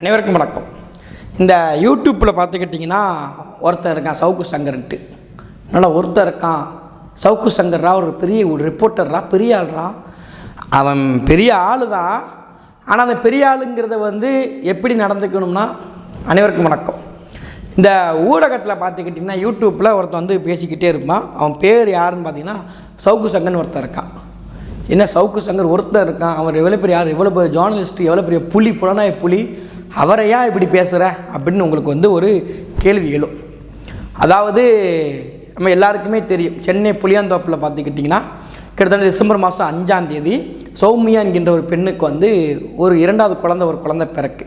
அனைவருக்கும் வணக்கம். இந்த யூடியூப்பில் பார்த்துக்கிட்டிங்கன்னா ஒருத்தர் இருக்கான் சவுக்கு சங்கர்ன்ட்டு. நல்லா ஒருத்தர் இருக்கான் சவுக்கு சங்கர்ரா, ஒரு பெரிய ரிப்போர்ட்டர்ரா, பெரிய ஆள்ரா. அவன் பெரிய ஆள் தான். ஆனால் அந்த பெரிய ஆளுங்கிறத எப்படி நடந்துக்கணும்னா, அனைவருக்கும் வணக்கம். இந்த ஊடகத்தில் பார்த்துக்கிட்டிங்கன்னா யூடியூப்பில் ஒருத்தன் பேசிக்கிட்டே இருப்பான். அவன் பேர் யாருன்னு பார்த்தீங்கன்னா சவுக்கு சங்கர்னு ஒருத்தர் இருக்கான். என்ன சவுக்கு சங்கர் ஒருத்தர் இருக்கான், அவர் எவ்வளோ பெரிய யார், எவ்வளோ பெரிய ஜேர்னலிஸ்ட்டு, எவ்வளோ பெரிய புலி, புலனாய புலி, அவரையா இப்படி பேசுகிற அப்படின்னு உங்களுக்கு ஒரு கேள்வி எழும். அதாவது நம்ம எல்லாருக்குமே தெரியும், சென்னை புளியாந்தோப்பில் பார்த்துக்கிட்டிங்கன்னா கிட்டத்தட்ட டிசம்பர் மாதம் 5ஆம் தேதி சௌமியா என்கின்ற ஒரு பெண்ணுக்கு ஒரு 2வது குழந்தை பிறக்கு.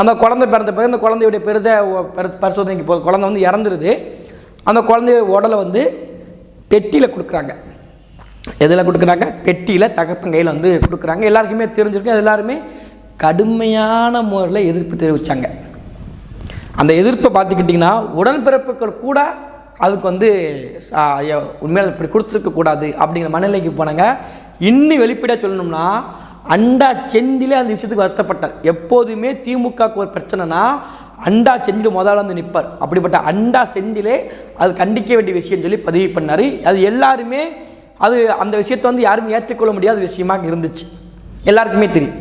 அந்த குழந்தை பிறந்த பிறகு அந்த குழந்தையுடைய பரிசோதனைக்கு போது குழந்தை இறந்துருது. அந்த குழந்தைய உடலை பெட்டியில் கொடுக்குறாங்க. எதில் கொடுக்குறாங்க? பெட்டியில் தகப்பன் கையில் கொடுக்குறாங்க. எல்லாருக்குமே தெரிஞ்சிருக்கு. எல்லாருமே கடுமையான முறையில் எதிர்ப்பு தெரிவித்தாங்க. அந்த எதிர்ப்பை பார்த்துக்கிட்டிங்கன்னா உடன்பிறப்புகள் கூட அதுக்கு உண்மையாக இப்படி கொடுத்துருக்கக்கூடாது அப்படிங்கிற மனநிலைக்கு போனாங்க. இன்னும் வெளிப்படையாக சொல்லணும்னா அண்டா செந்திலே அந்த விஷயத்துக்கு வருத்தப்பட்டார். எப்போதுமே திமுகவுக்கு ஒரு பிரச்சனைனா அண்டா செந்தில் முதல்ல நிற்பார். அப்படிப்பட்ட அண்டா செந்திலே அது கண்டிக்க வேண்டிய விஷயம் சொல்லி பதிவு பண்ணார். அது எல்லாருமே அந்த விஷயத்தை யாருமே ஏற்றுக்கொள்ள முடியாத விஷயமாக இருந்துச்சு, எல்லாருக்குமே தெரியும்.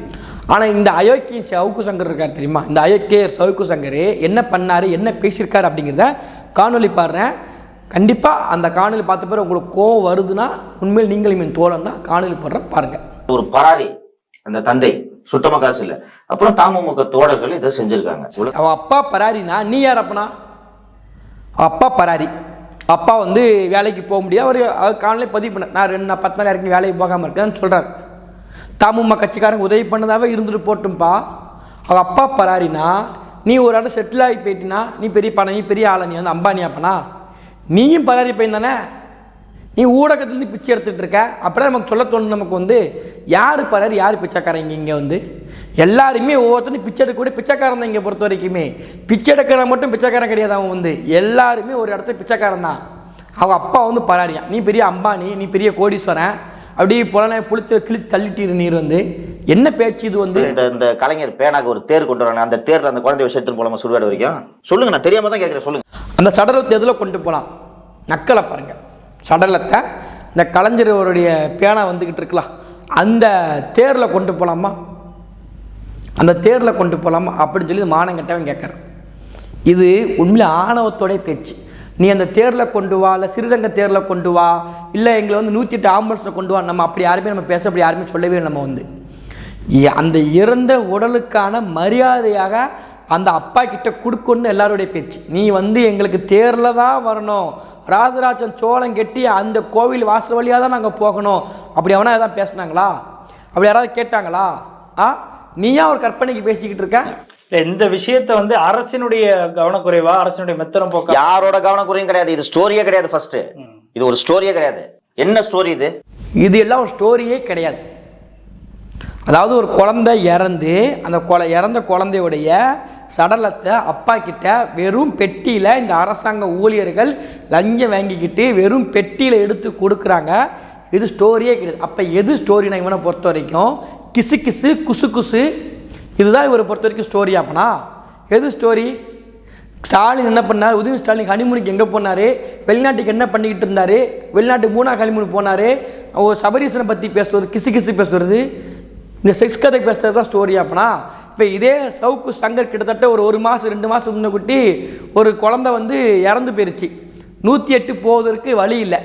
ஆனால் இந்த அயோக்கிய சவுக்கு சங்கர் இருக்கார் தெரியுமா, இந்த அயோக்கிய சவுக்கு சங்கர் என்ன பண்ணார், என்ன பேசியிருக்காரு அப்படிங்கிறத காணொலி பாடுறேன். கண்டிப்பாக அந்த காணொலி பார்த்த பிறகு உங்களுக்கு கோவம் வருதுன்னா உண்மையில் நீங்களும் என் தோழன் தான். காணொலி போடுறேன் பாருங்கள். ஒரு பராரி அந்த தந்தை சுத்தமாக காசு இல்லை, அப்புறம் தமுக தோழர்கள் இதை செஞ்சுருக்காங்க. அவன் அப்பா பராரினா நீ யார் அப்பனா? அப்பா பராரி. அப்பா வேலைக்கு போக முடியாது. அவர் காலையில் பதிவு பண்ண நான் 10 நாள் இறங்கி வேலைக்கு போகாமல் இருக்கேன்னு சொல்கிறார். தமுக கட்சிக்காரங்க உதவி பண்ணதாவே இருந்துட்டு போட்டும்பா. அவள் அப்பா பராரினா நீ ஒரு இடம் செட்டில் ஆகி போயிட்டினா நீ பெரிய பணம், நீ பெரிய ஆளை, நீ அம்பானி அப்பனா நீயும் பராரி பையன் தானே. நீ ஊடகத்துலேருந்து பிச்சை எடுத்துகிட்டு இருக்க. அப்படியே நமக்கு சொல்ல தோணும், நமக்கு யார் பராரி யார் பிச்சைக்காரங்க. இங்கே எல்லாருமே ஒவ்வொருத்தரும் பிச்சை எடுக்கக்கூடிய பிச்சைக்காரன் தான். இங்கே பொறுத்த வரைக்குமே பிச்சை எடுக்கிறவன் மட்டும் பிச்சைக்காரன் கிடையாது. அவன் எல்லாருமே ஒரு இடத்துல பிச்சைக்காரன் தான். அவன் அப்பா பராரியா. நீ பெரிய அம்பானி, நீ பெரிய கோடீஸ்வரன், அப்படியே புலனை புளித்து கிழிச்சு தள்ளிட்டு நீர் என்ன பேச்சு இது இந்த கலைஞர் பேனாக்கு ஒரு தேர் கொண்டு வராங்க. அந்த தேர்ல அந்த குழந்தை விஷயத்தின் போலாமா சுடுகாடு வரைக்கும்? சொல்லுங்க, நான் தெரியாம தான் கேட்குறேன், சொல்லுங்க. அந்த சடலத்தை எதில் கொண்டு போகலாம்? நக்கலை பாருங்க. சடலத்தை இந்த கலைஞருடைய பேனா இருக்கலாம், அந்த தேரில் கொண்டு போகலாமா, அந்த தேரில் கொண்டு போகலாமா அப்படின்னு சொல்லி மானம் கட்டவன் கேட்குறேன். இது உண்மையில ஆணவத்தோடைய பேச்சு. நீ அந்த தேரில் கொண்டு வா, இல்லை ஸ்ரீரங்க தேரில் கொண்டு வா, இல்லை எங்களை 108 ஆம்புலன்ஸில் கொண்டு வா, நம்ம அப்படி யாருமே அப்படி யாருமே சொல்லவே. நம்ம அந்த இறந்த உடலுக்கான மரியாதையாக அந்த அப்பா கிட்ட கொடுக்கணுன்னு எல்லாருடைய பேச்சு. நீ எங்களுக்கு தேரில் தான் வரணும், ராஜராஜன் சோழன் கெட்டி அந்த கோவில் வாசல் வழியாக தான் நாங்கள் போகணும், அப்படி அவனா எதாவது பேசினாங்களா? அப்படி யாராவது கேட்டாங்களா? நீயா ஒரு கற்பனைக்கு பேசிக்கிட்டு இருக்க? இந்த விஷயத்தை அரசினுடைய கவனக்குறைவா, அரசினுடைய மெத்தனம் போக்க? யாரோட கவனக்குறையும் கிடையாது. இது ஸ்டோரியே கிடையாது. ஃபர்ஸ்ட் இது ஒரு ஸ்டோரியே கிடையாது. என்ன ஸ்டோரி இது? இது எல்லாம் ஒரு ஸ்டோரியே கிடையாது. அதாவது ஒரு குழந்தை இறந்து அந்த இறந்த குழந்தையுடைய சடலத்தை அப்பா கிட்ட வெறும் பெட்டியில் இந்த அரசாங்க ஊழியர்கள் லஞ்சம் வாங்கிக்கிட்டு வெறும் பெட்டியில் எடுத்து கொடுக்குறாங்க. இது ஸ்டோரியே கிடையாது. அப்போ எது ஸ்டோரினா இவனை பொறுத்த வரைக்கும் கிசு கிசு குசு குசு, இதுதான் இவரை பொறுத்த வரைக்கும் ஸ்டோரி. அப்பனா எது ஸ்டோரி? ஸ்டாலின் என்ன பண்ணார்? உதயநிதி ஸ்டாலின் ஹனிமூனுக்கு எங்கே போனார்? வெளிநாட்டுக்கு என்ன பண்ணிக்கிட்டு இருந்தார்? வெளிநாட்டு 3ஆவது ஹனிமூனுக்கு போனார். ஒரு சபரீசனை பற்றி பேசுவது, கிசு கிசு பேசுவது, இந்த செக்ஸ் கதை பேசுகிறது தான் ஸ்டோரி. அப்பனா இப்போ இதே சவுக்கு சங்கர் கிட்டத்தட்ட ஒரு 1 மாதம் 2 மாதம் முன்னக்குட்டி ஒரு குழந்தை இறந்து போயிருச்சு. 108 போவதற்கு வழி இல்லை,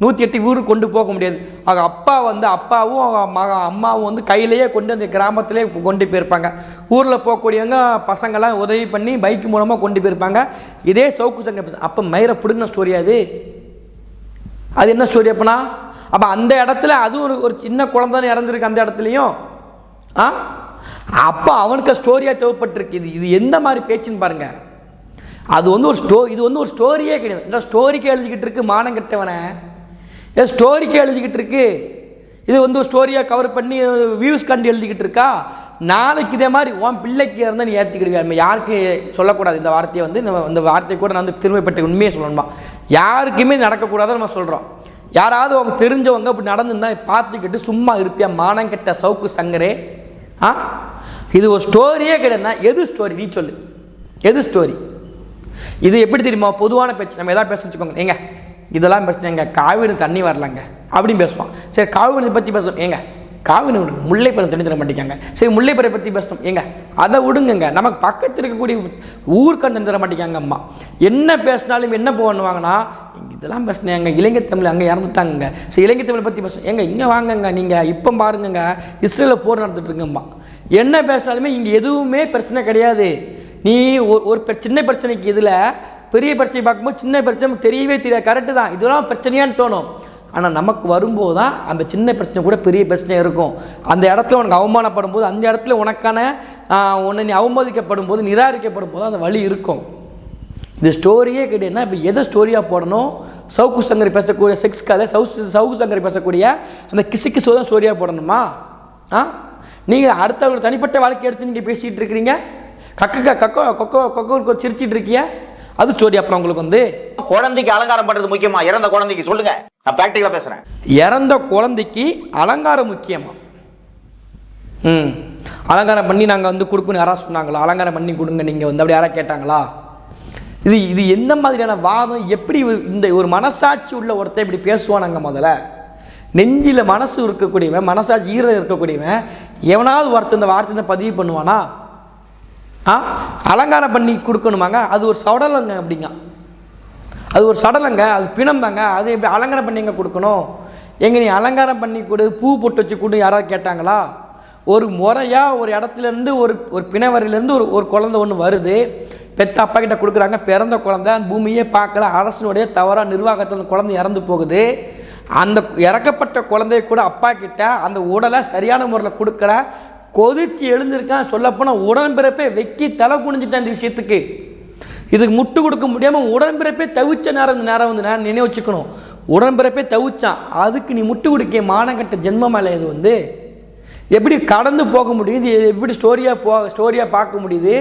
108 ஊருக்கு கொண்டு போக முடியாது. அவங்க அப்பா அப்பாவும் அவங்க அம்மாவும் கையிலேயே கொண்டு அந்த கிராமத்திலே கொண்டு போயிருப்பாங்க. ஊரில் போகக்கூடியவங்க பசங்கள்லாம் உதவி பண்ணி பைக் மூலமாக கொண்டு போயிருப்பாங்க. இதே சவுக்கு சங்கர் அப்போ மயிரை பிடுங்கின ஸ்டோரி. அது என்ன ஸ்டோரி அப்பனா? அப்போ அந்த இடத்துல அதுவும் ஒரு சின்ன குழந்தை இறந்துருக்கு அந்த இடத்துலையும். அப்போ அவனுக்கு ஸ்டோரியாக தேவைப்பட்டிருக்கு. இது எந்த மாதிரி பேச்சுன்னு பாருங்கள். அது இது ஒரு ஸ்டோரியே கிடையாது. இல்லை ஸ்டோரிக்கு எழுதிக்கிட்டு இருக்கு மானம் கட்டவனை, ஸ்டோரிக்கு எழுதிக்கிட்டு இருக்கு. இது ஒரு ஸ்டோரியாக கவர் பண்ணி வியூஸ் கண்டு எழுதிக்கிட்டு இருக்கா. நாளைக்கு இதே மாதிரி உன் பிள்ளைக்கு இருந்தால் நீ ஏற்றிக்கிடுவியா? நம்ம யாருக்கு சொல்லக்கூடாது இந்த வார்த்தையை. நம்ம இந்த வார்த்தையை கூட நான் திரும்பப்பட்ட உண்மையை சொல்லணுமா, யாருக்குமே நடக்கக்கூடாதுன்னு நம்ம சொல்கிறோம். யாராவது அவங்க தெரிஞ்சவங்க அப்படி நடந்துருந்தா பார்த்துக்கிட்டு சும்மா இருப்பியா? மானம் கெட்ட சவுக்கு சங்கரே. இது ஒரு ஸ்டோரியே கிடையாதுன்னா எது ஸ்டோரி? நீ சொல்லு, எது ஸ்டோரி? இது எப்படி தெரியுமா? பொதுவான பேச்சு. நம்ம எதாவது பேச வச்சுக்கோங்க, ஏங்க இதெல்லாம் பேசுகிறேன், எங்கள் காவிரி தண்ணி வரலங்க அப்படின்னு பேசுவான். சரி, காவிரி பற்றி பேசுவோம், ஏங்க காவிரி விடுங்க, முல்லைப்பெரும் தண்ணி தர மாட்டேங்காங்க. சரி, முல்லைப்பெரை பற்றி பேசணும், ஏங்க அதை விடுங்க, நமக்கு பக்கத்தில் இருக்கக்கூடிய ஊருக்கு தண்ணி தர மாட்டேங்காங்க அம்மா. என்ன பேசினாலும் என்ன பண்ணுவாங்கன்னா, இதெல்லாம் பேசினேன், எங்கள் இலங்கை தமிழ் அங்கே இறந்துட்டாங்க. சரி, இலங்கை தமிழை பற்றி பேசணும், ஏங்க இங்கே வாங்கங்க, நீங்கள் இப்போ பாருங்கங்க இஸ்ரேலில் போர் நடந்துட்டு இருக்குங்கம்மா. என்ன பேசினாலுமே இங்கே எதுவுமே பிரச்சனை கிடையாது. நீ ஒரு சின்ன பிரச்சனைக்கு இதில் பெரிய பிரச்சனை பார்க்கும்போது சின்ன பிரச்சனை தெரியவே தெரியாது. கரெக்டு தான், இதெல்லாம் பிரச்சனையான்னு தோணும். ஆனால் நமக்கு வரும்போது தான் அந்த சின்ன பிரச்சனை கூட பெரிய பிரச்சனை இருக்கும். அந்த இடத்துல உனக்கு அவமானப்படும் போது, அந்த இடத்துல உனக்கான உன்னை நீ அவமதிக்கப்படும் போது, நிராகரிக்கப்படும் போது அந்த வழி இருக்கும். இது ஸ்டோரியே கிடையாதுன்னா இப்போ எதை ஸ்டோரியாக போடணும்? சவுக்கு சங்கரி பேசக்கூடிய செக்ஸ் கதை, சவுக்கு சங்கரி பேசக்கூடிய அந்த கிசு தான் ஸ்டோரியாக போடணுமா? நீங்கள் அடுத்த தனிப்பட்ட வாழ்க்கை எடுத்து நீங்கள் பேசிகிட்டு இருக்கிறீங்க. கொக்கோ சிரிச்சிட்டு இருக்கிய, அது ஸ்டோரி. அப்புறம் உங்களுக்கு வந்து குழந்தைக்கு அலங்காரம் பண்றது முக்கியமா? இறந்த குழந்தைக்கு சொல்லுங்க, நான் பிராக்டிகலா பேசுறேன். இறந்த குழந்தைக்கு அலங்காரம் முக்கியமா? அலங்காரம் பண்ணி நாங்கள் வந்து கொடுக்கணும் யாராவது சொன்னாங்களா? அலங்காரம் பண்ணி கொடுங்க நீங்கள் வந்து அப்படி யாராவது கேட்டாங்களா? இது எந்த மாதிரியான வாதம்? எப்படி இந்த ஒரு மனசாட்சி உள்ள ஒருத்தர் இப்படி பேசுவானாங்க? முதல்ல நெஞ்சில் மனசு இருக்கக்கூடியவன், மனசாட்சி ஈரம் இருக்கக்கூடியவன் எவனாவது ஒருத்தர் இந்த வார்த்தை பதிவு பண்ணுவானா? அலங்காரம் பண்ணி கொடுக்கணுமாங்க? அது ஒரு சடலங்க அப்படிங்க, அது ஒரு சடலங்க, அது பிணம் தாங்க. அது எப்படி அலங்காரம் பண்ணி எங்கே கொடுக்கணும்? எங்கே நீ அலங்காரம் பண்ணி கொடு, பூ போட்டு வச்சு கொடு யாராவது கேட்டாங்களா? ஒரு முறையாக ஒரு இடத்துலேருந்து ஒரு பிணவரையிலேருந்து ஒரு குழந்தை ஒன்று வருது, பெத்த அப்பா கிட்ட கொடுக்குறாங்க. பிறந்த குழந்தை அந்த பூமியே பார்க்கல, அரசனுடைய தவறாக நிர்வாகத்தில் அந்த குழந்தை இறந்து போகுது. அந்த இறக்கப்பட்ட குழந்தைய கூட அப்பா கிட்ட அந்த உடலை சரியான முறையில் கொடுக்கல, கொதிச்சு எழுந்திருக்கான். சொல்லப்போனால் உடன்பிறப்பே வெக்கி தலை குனிஞ்சிட்டேன் இந்த விஷயத்துக்கு. இதுக்கு முட்டு கொடுக்க முடியாமல் உடன்பிறப்பே தவிச்ச நேரம் வந்து நான் நினைவு வச்சுக்கணும். உடன்பிறப்பே தவிச்சான், அதுக்கு நீ முட்டு கொடுக்க மானங்கட்ட ஜென்ம மேலே இது வந்து எப்படி கடந்து போக முடியுது? இது எப்படி ஸ்டோரியாக பார்க்க முடியுது?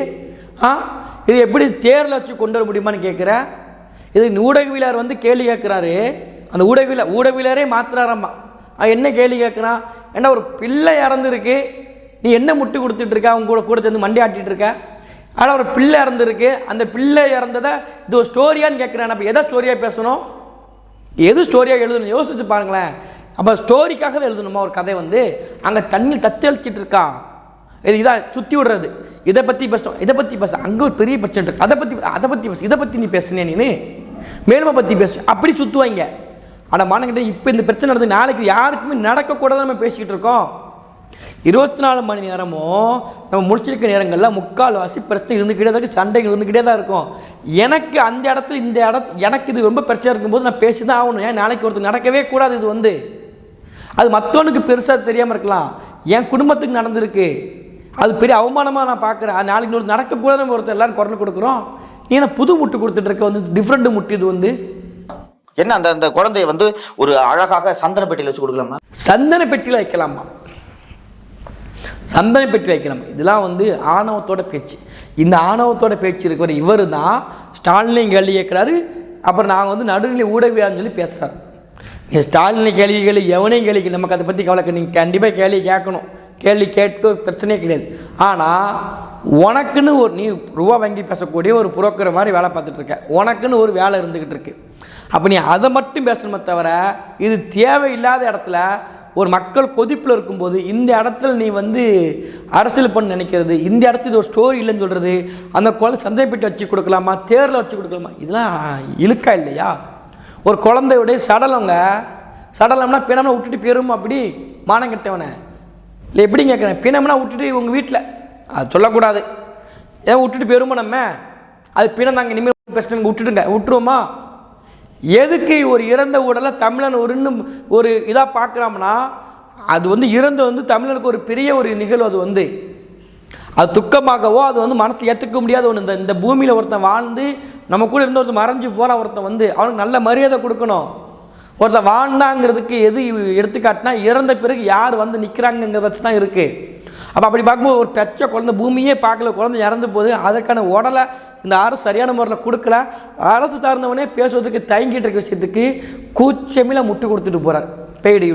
இது எப்படி தேரில் வச்சு கொண்டு வர முடியுமான்னு கேட்குறேன். இது ஊடகவியலாளர் வந்து கேள்வி கேட்குறாரு. அந்த ஊடகவியலாரே மாத்திராரம்மா. என்ன கேள்வி கேட்குறான்? ஏன்னா ஒரு பிள்ளை இறந்துருக்கு, நீ என்ன முட்டு கொடுத்துட்ருக்க? அவங்க கூட சேர்ந்து மண்டி ஆட்டிகிட்டு இருக்க. ஆனால் ஒரு பிள்ளை இறந்துருக்கு, அந்த பிள்ளை இறந்ததை இது ஒரு ஸ்டோரியான்னு கேட்குறேன். அப்போ எதை ஸ்டோரியாக பேசணும்? எது ஸ்டோரியாக எழுதணும்? யோசிச்சு பாருங்களேன். அப்போ ஸ்டோரிக்காக தான் எழுதணுமா ஒரு கதை? வந்து அங்கே தண்ணி தத்தளிச்சிட்டு இருக்கான், இதான் சுற்றி விடுறது. இதை பற்றி பேசணும், இதை பற்றி பேச, அங்கே ஒரு பெரிய பிரச்சனை இருக்கு, அதை பற்றி பேச, இதை பற்றி நீ பேசுனே, நீ மேலுமை பற்றி பேசு, அப்படி சுற்றுவாங்க. ஆனால் மானங்கிட்ட இப்போ இந்த பிரச்சனை நடந்து நாளைக்கு யாருக்குமே நடக்கக்கூடாது நம்ம பேசிக்கிட்டு இருக்கோம். 24 மணி நேரமும் நம்ம முடிச்சிருக்க நேரங்களில் முக்கால்வாசி பிரச்சனை இருந்துக்கிட்டே தான், சண்டைகள் இருந்துக்கிட்டே தான் இருக்கும். எனக்கு அந்த இடத்துல எனக்கு இது ரொம்ப பிரச்சனை இருக்கும்போது நான் பேசி தான் ஆகணும். ஏன் நாளைக்கு ஒருத்தர் நடக்கவே கூடாது. இது வந்து அது மற்றவனுக்கு பெருசாக தெரியாமல் இருக்கலாம், என் குடும்பத்துக்கு நடந்திருக்கு, அது பெரிய அவமானமாக நான் பார்க்குறேன். அது நாளைக்கு ஒரு நடக்கக்கூடாது. நம்ம ஒருத்தர் எல்லோரும் குரல் கொடுக்குறோம். நீ என்ன புது முட்டு கொடுத்துட்டு இருக்க? வந்து டிஃப்ரெண்ட் முட்டு. இது வந்து என்ன அந்த குழந்தைய வந்து ஒரு அழகாக சந்தன பெட்டியில் வச்சு கொடுக்கலாமா? சந்தன பெட்டியில் வைக்கலாமா? சந்தன பெட்டி வைக்கலாம். இதெல்லாம் வந்து ஆணவத்தோட பேச்சு. இந்த ஆணவத்தோட பேச்சு இருக்கிற இவர் தான் ஸ்டாலினையும் கேள்வி கேட்குறாரு. அப்புறம் நாங்கள் வந்து நடுநிலை ஊடகவியான்னு சொல்லி பேசுகிறார். நீ ஸ்டாலினை கேள்விகள் எவனையும் கேள்வி, நமக்கு அதை பற்றி கவலைக்கு நீங்கள் கண்டிப்பாக கேள்வி கேட்கணும். கேள்வி கேட்க பிரச்சனையே கிடையாது. ஆனால் உனக்குன்னு நீ ரூபா வாங்கி பேசக்கூடிய ஒரு புரோக்கர் மாதிரி வேலை பார்த்துட்ருக்க, உனக்குன்னு ஒரு வேலை இருந்துக்கிட்டு இருக்கு. அப்போ நீ அதை மட்டும் பேசணுமே தவிர, இது தேவையில்லாத இடத்துல ஒரு மக்கள் கொதிப்பில் இருக்கும்போது இந்த இடத்துல நீ வந்து அரசியல் பண்ண நினைக்கிறது, இந்த இடத்துல இது ஒரு ஸ்டோரி இல்லைன்னு சொல்கிறது, அந்த குழந்தை சந்தைப்பட்டு வச்சு கொடுக்கலாமா, தேரில் வச்சு கொடுக்கலாமா, இதெல்லாம் இழுக்கா இல்லையா? ஒரு குழந்தையுடைய சடலம்னா பிணம்னா விட்டுட்டு போயிரும் அப்படி மானம் கட்டவனை இல்லை எப்படி கேட்குறேன்? பிணம்னா விட்டுட்டு உங்கள் வீட்டில் அது சொல்லக்கூடாது. ஏன் விட்டுட்டு போயிருமா? நம்ம அது பிணம் தாங்க, இனிமேல் பிரச்சனை விட்டுருவோமா? எதுக்கு ஒரு இறந்த உடலை தமிழன் ஒரு இதாக பார்க்குறாங்கன்னா, அது வந்து இறந்த வந்து தமிழனுக்கு ஒரு பெரிய ஒரு நிகழ்வு. அது வந்து அது துக்கமாகவோ அது வந்து மனசு ஏற்றுக்க முடியாத ஒன்று. இந்த பூமியில் ஒருத்தன் வாழ்ந்து நம்ம கூட இருந்த ஒருத்தன் மறைஞ்சு போகிறான், ஒருத்தன் வந்து அவனுக்கு நல்ல மரியாதை கொடுக்கணும். ஒருத்தன் வாழ்ந்தாங்கிறதுக்கு எது எடுத்துக்காட்டினா இறந்த பிறகு யார் வந்து நிற்கிறாங்கிறத வச்சு தான் இருக்குது. அப்போ அப்படி பார்க்கும்போது ஒரு பெற்ற குழந்தை பூமியே பார்க்கல, குழந்தை இறந்து போகுது, அதற்கான உடலை இந்த அரசு சரியான முறையில் கொடுக்கல. அரசு சார்ந்தவனே பேசுவதுக்கு தயங்கிட்டு இருக்க விஷயத்துக்கு கூச்சமில் முட்டு கொடுத்துட்டு போகிறார் பெய்டு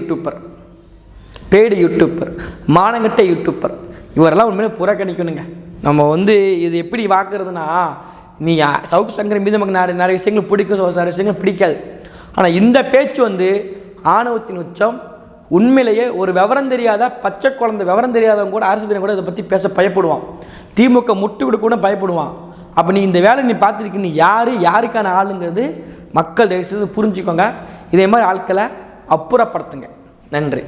யூடியூப்பர், மானங்கட்ட யூடியூப்பர். இவரெல்லாம் உண்மையிலே புறக்கணிக்கணுங்க. நம்ம வந்து இது எப்படி பார்க்குறதுனா, நீ சவுக்கு சங்கர் மீது நமக்கு நிறைய விஷயங்கள் பிடிக்கும், நிறைய விஷயங்கள் பிடிக்காது. ஆனால் இந்த பேச்சு வந்து ஆணவத்தின் உச்சம். உண்மையிலேயே ஒரு விவரம் தெரியாத பச்சை குழந்தை, விவரம் தெரியாதவங்க கூட அரசு தினம் கூட இதை பற்றி பேச பயப்படுவான். திமுக முட்டு விட கூட பயப்படுவான். அப்போ நீ இந்த வேலை நீ பார்த்துருக்க, நீ யாருக்கான ஆளுங்கிறது மக்கள் தயவுசெய்து புரிஞ்சுக்கோங்க. இதே மாதிரி ஆட்களை அப்புறப்படுத்துங்க. நன்றி.